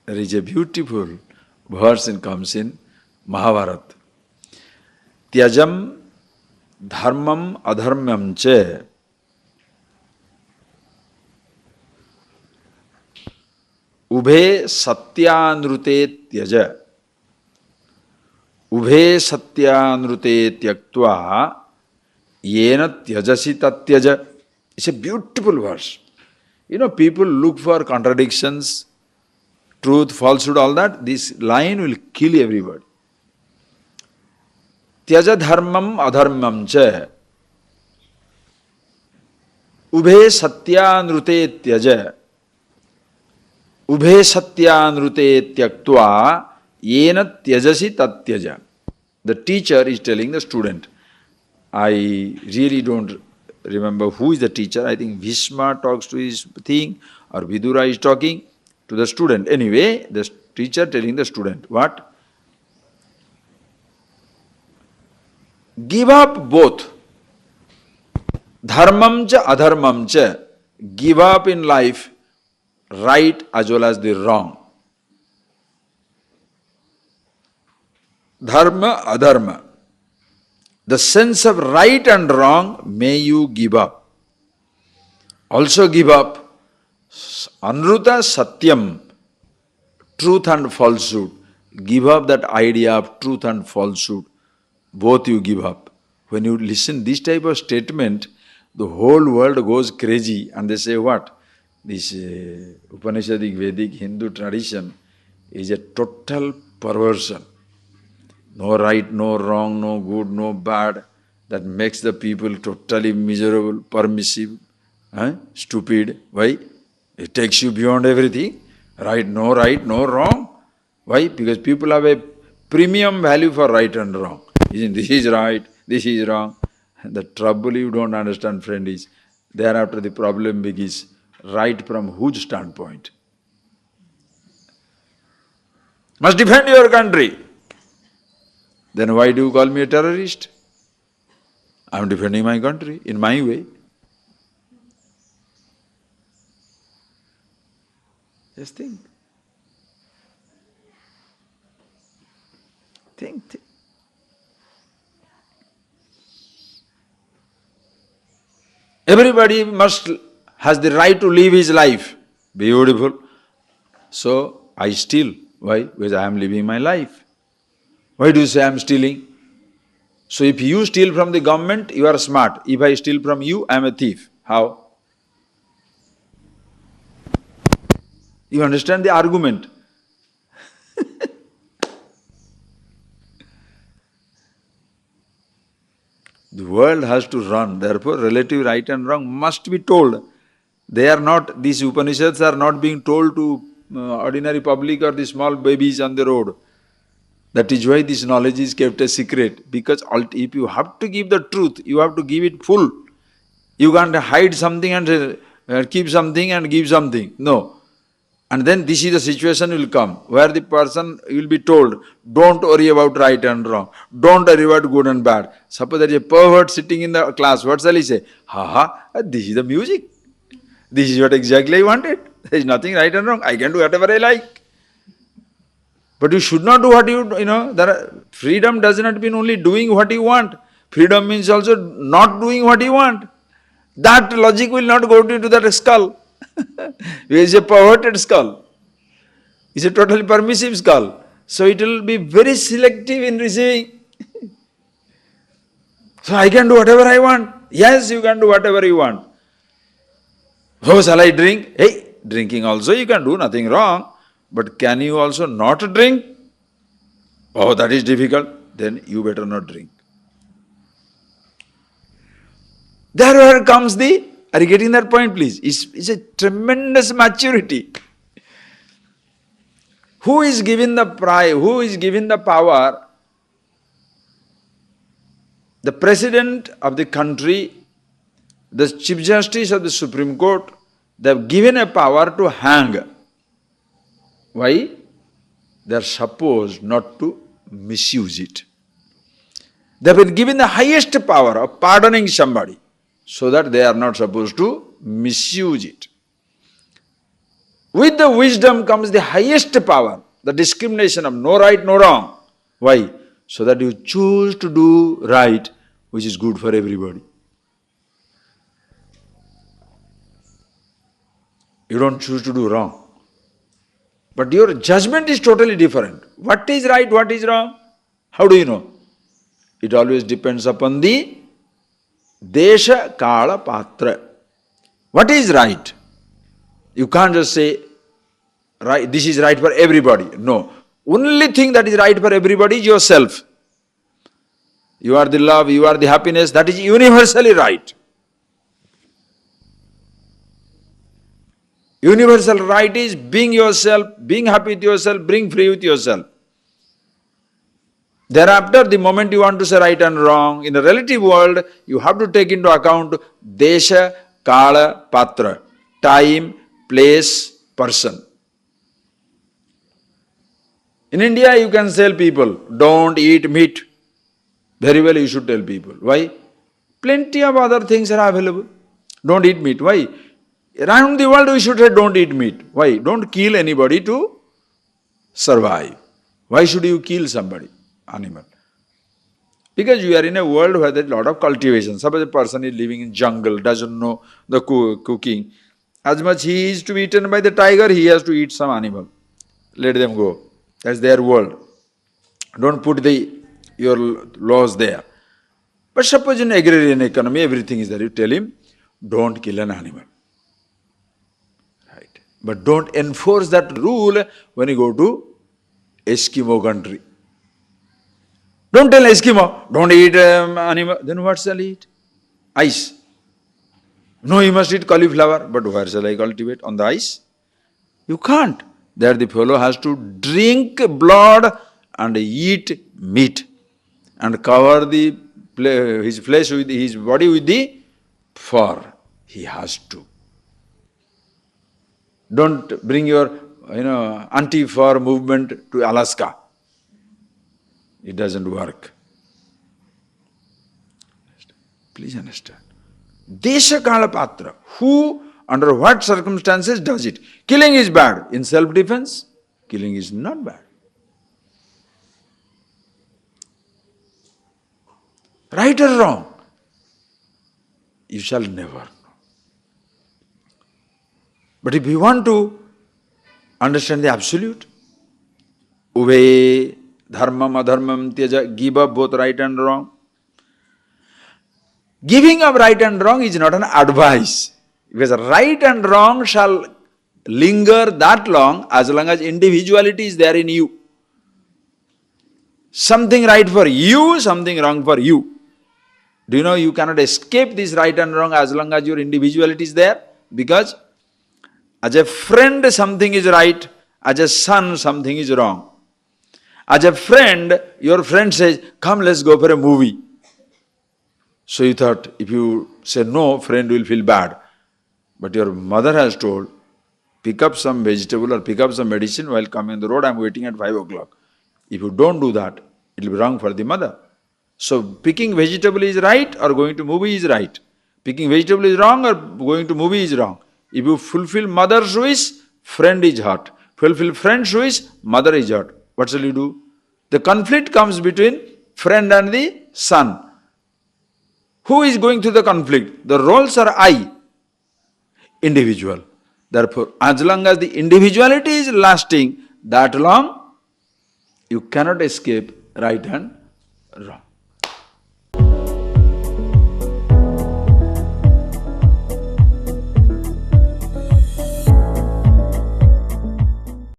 There is a beautiful verse that comes in Mahabharata. Tyajam dharmam adharmam che ubhe satyanrute tyaja. Ubhe satyanrute tyaktva yena tyajasi tatyaja. It's a beautiful verse. You know, people look for contradictions, truth, falsehood, all that. This line will kill everybody. Tyaja dharmam adharmam cha ubhe satyanrute tyaja ubhe satyanrute tyaktva yena tyajasi tatyaja. The teacher is telling the student. I really don't remember who is the teacher. I think Bhishma talks to his thing, or Vidura is talking to the student. Anyway, the teacher telling the student, what? Give up both. Dharmam cha adharmam cha. Give up in life right as well as the wrong. Dharma, adharma. The sense of right and wrong may you give up. Also give up anruta satyam, truth and falsehood. Give up that idea of truth and falsehood. Both you give up. When you listen this type of statement, the whole world goes crazy and they say what? This Upanishadic Vedic Hindu tradition is a total perversion. No right, no wrong, no good, no bad. That makes the people totally miserable, permissive, stupid. Why? It takes you beyond everything. Right, no wrong. Why? Because people have a premium value for right and wrong. This is right, this is wrong. The trouble you don't understand, friend, is thereafter the problem begins. Right from whose standpoint? Must defend your country. Then why do you call me a terrorist? I am defending my country in my way. Just think. Think. Everybody has the right to live his life. Beautiful. So I steal. Why? Because I am living my life. Why do you say I am stealing? So if you steal from the government, you are smart. If I steal from you, I am a thief. How? You understand the argument? The world has to run. Therefore, relative right and wrong must be told. They are not, these Upanishads are not being told to ordinary public or the small babies on the road. That is why this knowledge is kept a secret. Because if you have to give the truth, you have to give it full. You can't hide something and keep something and give something. No. And then this is the situation will come, where the person will be told, don't worry about right and wrong. Don't worry about good and bad. Suppose there is a pervert sitting in the class, what shall he say? This is the music. This is what exactly I wanted. There is nothing right and wrong. I can do whatever I like. But you should not do what freedom does not mean only doing what you want. Freedom means also not doing what you want. That logic will not go into that skull. It is a perverted skull. It's a totally permissive skull. So it will be very selective in receiving. So I can do whatever I want. Yes, you can do whatever you want. So shall I drink? Hey, drinking also you can do, nothing wrong. But can you also not drink? Oh, that is difficult. Then you better not drink. There comes the, are you getting that point, please? It's a tremendous maturity. Who is given the pride? Who is given the power? The president of the country, the Chief Justice of the Supreme Court, they have given a power to hang. Why? They are supposed not to misuse it. They have been given the highest power of pardoning somebody, so that they are not supposed to misuse it. With the wisdom comes the highest power, the discrimination of no right, no wrong. Why? So that you choose to do right, which is good for everybody. You don't choose to do wrong. But your judgment is totally different. What is right, what is wrong? How do you know? It always depends upon the desha, kala, patra. What is right? You can't just say, right, this is right for everybody. No. Only thing that is right for everybody is yourself. You are the love, you are the happiness, that is universally right. Universal right is being yourself, being happy with yourself, being free with yourself. Thereafter, the moment you want to say right and wrong, in a relative world, you have to take into account desha, kala, patra, time, place, person. In India, you can tell people, don't eat meat. Very well, you should tell people. Why? Plenty of other things are available. Don't eat meat. Why? Around the world, we should say, don't eat meat. Why? Don't kill anybody to survive. Why should you kill somebody, animal? Because you are in a world where there is a lot of cultivation. Suppose a person is living in jungle, doesn't know the cooking. As much he is to be eaten by the tiger, he has to eat some animal. Let them go. That's their world. Don't put your laws there. But suppose in agrarian economy, everything is there. You tell him, don't kill an animal. Right. But don't enforce that rule when you go to Eskimo country. Don't tell Eskimo, don't eat animal. Then what shall he eat? Ice. No, you must eat cauliflower. But where shall I cultivate? On the ice? You can't. There the fellow has to drink blood and eat meat and cover his flesh with his body with the fur. He has to. Don't bring your anti-fur movement to Alaska. It doesn't work. Please understand. Desha kala patra. Who, under what circumstances does it? Killing is bad. In self-defense, killing is not bad. Right or wrong? You shall never know. But if you want to understand the absolute, ube dharmam adharmam tyaja, give up both right and wrong. Giving up right and wrong is not an advice. Because right and wrong shall linger that long as individuality is there in you. Something right for you, something wrong for you. Do you know you cannot escape this right and wrong as long as your individuality is there? Because as a friend, something is right. As a son, something is wrong. As a friend, your friend says, come, let's go for a movie. So you thought, if you say no, friend will feel bad. But your mother has told, pick up some vegetable or pick up some medicine while coming on the road, I am waiting at 5 o'clock. If you don't do that, it will be wrong for the mother. So picking vegetable is right or going to movie is right. Picking vegetable is wrong or going to movie is wrong. If you fulfill mother's wish, friend is hurt. Fulfill friend's wish, mother is hurt. What shall you do? The conflict comes between friend and the son. Who is going through the conflict? The roles are I, individual. Therefore, as long as the individuality is lasting, that long you cannot escape right and wrong.